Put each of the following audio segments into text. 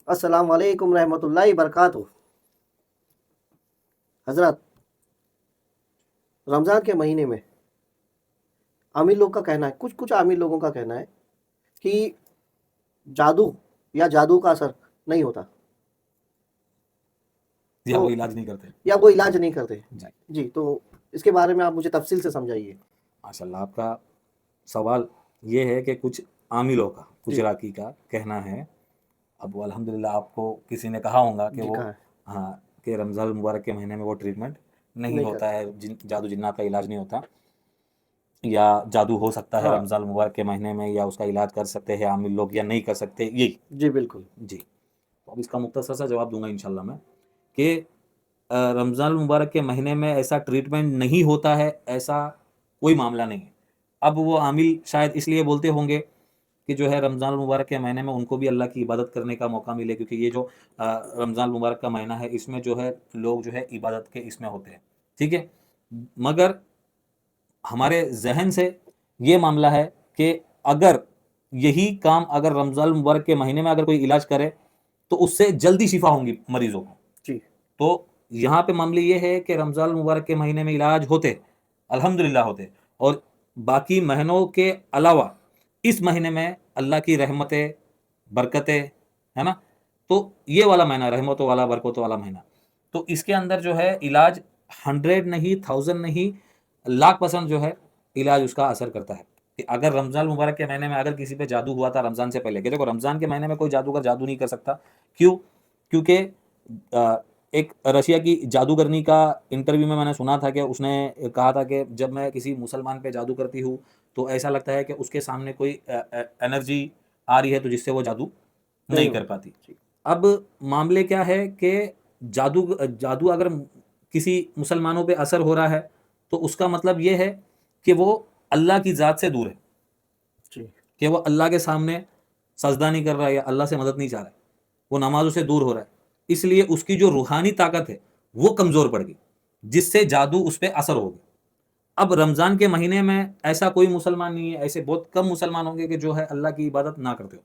अस्सलाम वालेकुम रहमतुल्लाहि बरकातुहू। हजरत, रमज़ान के महीने में आमिर लोग का कहना है, कुछ कुछ आमिर लोगों का कहना है कि जादू या जादू का असर नहीं होता, या वो तो इलाज नहीं करते। या वो इलाज नहीं करते। जी, जी, तो इसके बारे में आप मुझे तफसील से समझाइए। माशाल्लाह आपका सवाल ये है कि कुछ आमिलों का, कुछ जी, इराकी का कहना है। अब वो अल्हम्दुलिल्लाह आपको किसी ने कहा होगा कि जी वो, कहाँ है? हाँ, कि रमज़ान मुबारक के महीने में वो ट्रीटमेंट नहीं नहीं होता करते। है, जादू जिन्नात का इलाज नहीं होता, या जादू हो सकता है हाँ, रमज़ान मुबारक के महीने में, या उसका इलाज कर सकते हैं आमिल लोग या नहीं कर सकते, यही। जी बिल्कुल। जी, तो अब इसका मुख्तसर सा जवाब दूंगा इंशाल्लाह मैं कि रमज़ान मुबारक के महीने में ऐसा ट्रीटमेंट नहीं होता है, ऐसा कोई मामला नहीं है। अब वो आमिल शायद इसलिए बोलते होंगे कि जो है रमज़ान मुबारक के महीने में उनको भी अल्लाह की इबादत करने का मौका मिले, क्योंकि ये जो रमज़ान मुबारक का महीना है इसमें जो है लोग जो है इबादत के इसमें होते हैं, ठीक है। मगर हमारे जहन से ये मामला है कि अगर यही काम अगर रमज़ान मुबारक के महीने में अगर कोई इलाज करे तो उससे जल्दी शिफा होंगी मरीजों को। जी, तो यहाँ पे मामले ये है कि रमज़ान मुबारक के महीने में इलाज होते, अल्हम्दुलिल्लाह होते, और बाकी महीनों के अलावा इस महीने में अल्लाह की रहमतें, बरकतें, है ना? तो ये वाला महीना रहमतों वाला, बरकतों वाला महीना, तो इसके अंदर जो है इलाज 100 नहीं, 1000 नहीं, लाख% जो है इलाज उसका असर करता है। कि अगर रमज़ान मुबारक के महीने में अगर किसी पे जादू हुआ था रमज़ान से पहले, कि देखो रमज़ान के महीने में कोई जादूगर जादू नहीं कर सकता। क्यों? क्योंकि एक रशिया की जादूगरनी का इंटरव्यू में मैंने सुना था कि उसने कहा था कि जब मैं किसी मुसलमान पे जादू करती हूँ तो ऐसा लगता है कि उसके सामने कोई एनर्जी आ रही है, तो जिससे वो जादू नहीं नहीं कर होता। पाती। जी, अब मामले क्या है कि जादू जादू अगर किसी मुसलमानों पे असर हो रहा है तो उसका मतलब ये है कि वो अल्लाह की ज़ात से दूर है, जी, कि वो अल्लाह के सामने सजदा नहीं कर रहा है या अल्लाह से मदद नहीं चाह रहा है, वो नमाज़ों से दूर हो रहा है। इसलिए उसकी जो रूहानी ताकत है वो कमज़ोर पड़ गई, जिससे जादू उस पे असर हो गया। अब रमज़ान के महीने में ऐसा कोई मुसलमान नहीं है, ऐसे बहुत कम मुसलमान होंगे कि जो है अल्लाह की इबादत ना करते हो।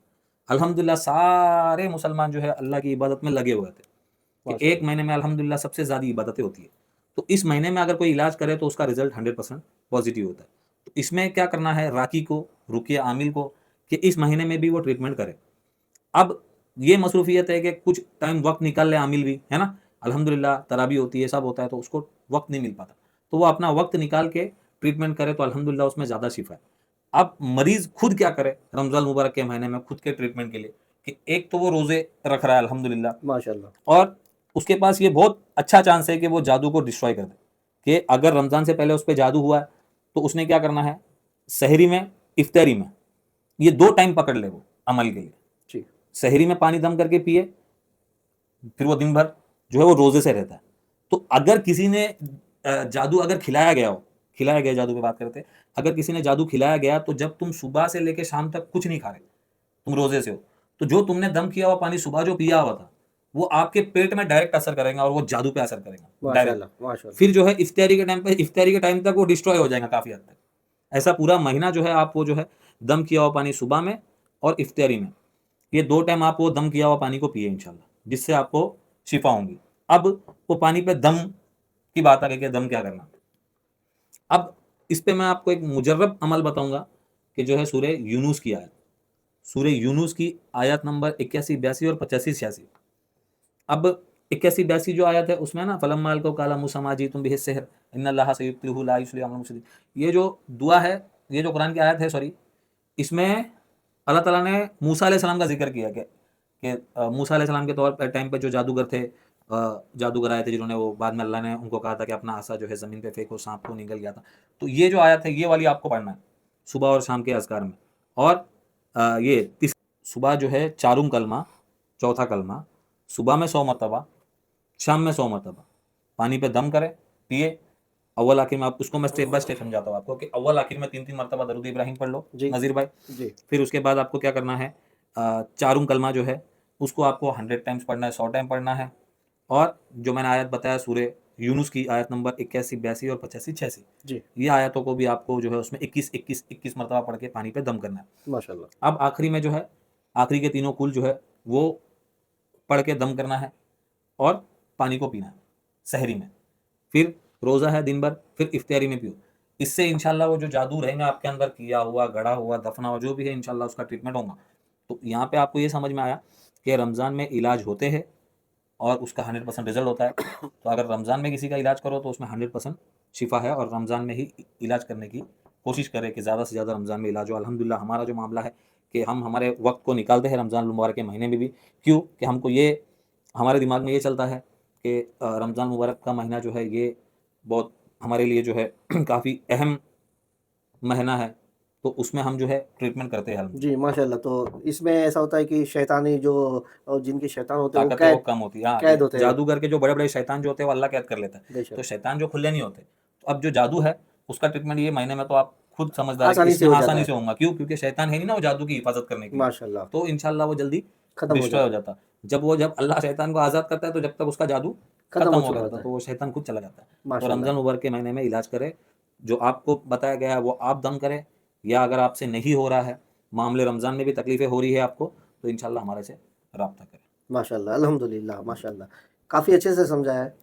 अल्हम्दुलिल्लाह सारे मुसलमान जो है अल्लाह की इबादत में लगे हुए थे, कि एक माशाल्लाह। महीने में अल्हम्दुलिल्लाह सबसे ज़्यादा इबादतें होती है। तो इस महीने में अगर कोई इलाज करे तो उसका रिज़ल्ट 100% पॉज़िटिव होता है। तो इसमें क्या करना है राकी को, रुकिया आमिल को, कि इस महीने में भी वो ट्रीटमेंट करे। अब ये मसरूफ़ियत है कि कुछ टाइम वक़्त निकाल ले आमिल भी, है ना? अल्हम्दुलिल्लाह तरावी होती है, सब होता है, तो उसको वक़्त नहीं मिल पाता। तो वो अपना वक़्त निकाल के ट्रीटमेंट करे तो अल्हम्दुलिल्लाह उसमें ज़्यादा शिफ़ा है। अब मरीज़ खुद क्या करे रमज़ान मुबारक के महीने में खुद के ट्रीटमेंट के लिए, कि एक तो वो रोज़े रख रहा है अल्हम्दुलिल्लाह, माशाल्लाह। और उसके पास ये बहुत अच्छा चांस है कि वो जादू को डिस्ट्रॉय कर दे। कि अगर रमज़ान से पहले उस पे जादू हुआ है, तो उसने क्या करना है, सहरी में, इफ्तारी में, ये 2 टाइम पकड़ ले वो अमल के लिए। जी, सहरी में पानी दम करके पिए, फिर वो दिन भर जो है वो रोज़े से रहता है। तो अगर किसी ने जादू अगर खिलाया गया हो, खिलाया गया जादू की बात करते हैं, अगर किसी ने जादू खिलाया गया तो जब तुम सुबह से लेके शाम तक कुछ नहीं खा रहे, तुम रोज़े से हो, तो जो तुमने दम किया हुआ पानी सुबह जो पिया हुआ था, वो आपके पेट में डायरेक्ट असर करेगा और वो जादू पे असर करेगा, डायरेक्ट। माशाल्लाह, माशाल्लाह। फिर जो है इफ्तारी के टाइम तक वो डिस्ट्रॉय हो जाएगा काफ़ी हद तक। ऐसा पूरा महीना जो है आप वो जो है दम किया हुआ पानी सुबह में और इफ्तारी में, ये 2 टाइम आप वो दम किया हुआ पानी को पिए इंशाल्लाह, जिससे आपको शिफ़ा होंगी। अब वो पानी पे दम की बात आ गई कि दम क्या करना। अब इस पे मैं आपको एक मुजर्रब अमल बताऊँगा कि जो है सूरह यूनुस की आयत। सूरह यूनुस की आयत नंबर 81, 82 और 85, 86। अब 81, 82 जो आयत है उसमें ना फलम्मा अलकौ काला मूसा मा जिअ्तुम बिहि सिह्र इन्नल्लाहा सयुब्तिलहु ला युस्लिहु अमल मुफ़्सिदीन। ये जो दुआ है, ये जो कुरान की आयत है, सॉरी, इसमें अल्लाह ताला ने मूसा अलैहि सलाम का ज़िक्र किया कि मूसा अलैहि सलाम के तौर पे टाइम पे जो जादूगर थे, जादूगर आए थे जिन्होंने, वो बाद में अल्लाह ने उनको कहा था कि अपना आसा जो है ज़मीन पे फेंको, साँप को निकल गया था। तो ये जो आयत है ये वाली आपको पढ़ना है सुबह और शाम के अज़कार में। और ये तीस सुबह जो है चारुम कलमा, चौथा कलमा, सुबह में 100 मरतबा, शाम में 100 मरतबा, पानी पे दम करें, पिए। अव्वल आखिर में आप उसको मैं स्टेप बाय स्टेप समझाता हूँ आपको कि अव्वल आखिर में 3-3 मरतबा दरूद इब्राहिम पढ़ लो जी, नज़ीर भाई। जी, फिर उसके बाद आपको क्या करना है, चारुम कलमा जो है उसको आपको 100 टाइम्स पढ़ना है, 100 टाइम पढ़ना है। और जो मैंने आयत बताया सूरह यूनुस की आयत नंबर 81, 82 और 85, 86, जी, ये आयतों को भी आपको जो है उसमें 21 मरतबा पढ़ के पानी पे दम करना है। माशाल्लाह। अब आखिरी में जो है, आखिरी के तीनों कुल जो है वो पढ़ के दम करना है और पानी को पीना है सहरी में, फिर रोज़ा है दिन भर, फिर इफ्तारी में पियो। इससे इंशाल्लाह वो जो जादू रहेगा आपके अंदर किया हुआ, गड़ा हुआ, दफना हुआ, जो भी है इंशाल्लाह उसका ट्रीटमेंट होगा। तो यहाँ पे आपको ये समझ में आया कि रमज़ान में इलाज होते हैं और उसका 100% रिजल्ट होता है। तो अगर रमज़ान में किसी का इलाज करो तो उसमें 100% शिफा है, और रमज़ान में ही इलाज करने की कोशिश करें कि ज़्यादा से ज़्यादा रमज़ान में इलाज हो। अल्हम्दुलिल्लाह हमारा जो मामला है कि हम हमारे वक्त को निकालते हैं रमज़ान मुबारक के महीने में भी, क्यों कि हमको ये हमारे दिमाग में ये चलता है कि रमज़ान मुबारक का महीना जो है ये बहुत हमारे लिए जो है काफ़ी अहम महीना है, तो उसमें हम जो है ट्रीटमेंट करते हैं अल्हम्दुलिल्लाह। जी, माशाल्लाह। तो इसमें ऐसा होता है कि शैतानी जो जिनके शैतान होते हैं वो ताकत है वो कैद कम होती है। हाँ, कैद होते हैं। जादूगर के जो बड़े-बड़े शैतान जो होते हैं वो अल्लाह कैद कर लेता है। बेशक। तो शैतान जो खुले नहीं होते। तो अब जो जादू है उसका ट्रीटमेंट ये महीने में तो आप खुद समझदार है कि आसानी से इसमें हो जाता आसानी है। से होगा। क्यों? क्योंकि शैतान है ही ना वो जादू की हिफाज़त करने के लिए। माशाल्लाह। तो इंशाल्लाह वो जल्दी खत्म हो डिस्ट्रॉय हो जाता है। जाता। जब अल्लाह शैतान को आज़ाद करता है तो जब तक उसका जादू खत्म खत्म हो हो चुका गया होता था, है। तो वो शैतान खुद चला जाता है। तो माशाल्लाह। रमज़ान मुबारक के महीने में इलाज करें, जो आपको बताया गया है वो आप दम करें, या अगर आपसे नहीं हो रहा है, मामले रमज़ान में भी तकलीफ़ें हो रही है आपको, तो इंशाल्लाह हमारे से राब्ता करें। माशाल्लाह, अल्हम्दुलिल्लाह, जी, माशाल्लाह। काफ़ी अच्छे से समझाया है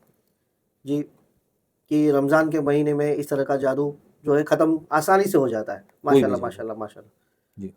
जी, कि रमज़ान के महीने में इस तरह का जादू जो है ख़त्म आसानी से हो जाता है। कोई भी माशाल्लाह, जादू। माशाल्लाह, माशाल्लाह। जी।